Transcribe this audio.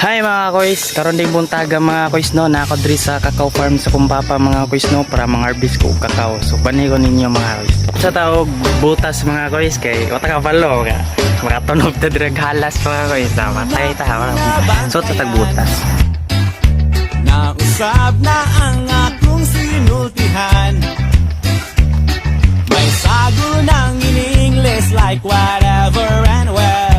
Hi mga kois, karon ding buntaga mga kois no, na ako diri sa cacao farm sa Kumbapa mga kois no, para mga harvest ko cacao. So bani ko ninyo mga kois. Sa taog butas mga kois kay wata ka palo ka. Makatunog ta diri halas mga kois, matay ta ha. So tatag butas. Nausap na ang akong sinultihan. May sago ng in English like whatever and where.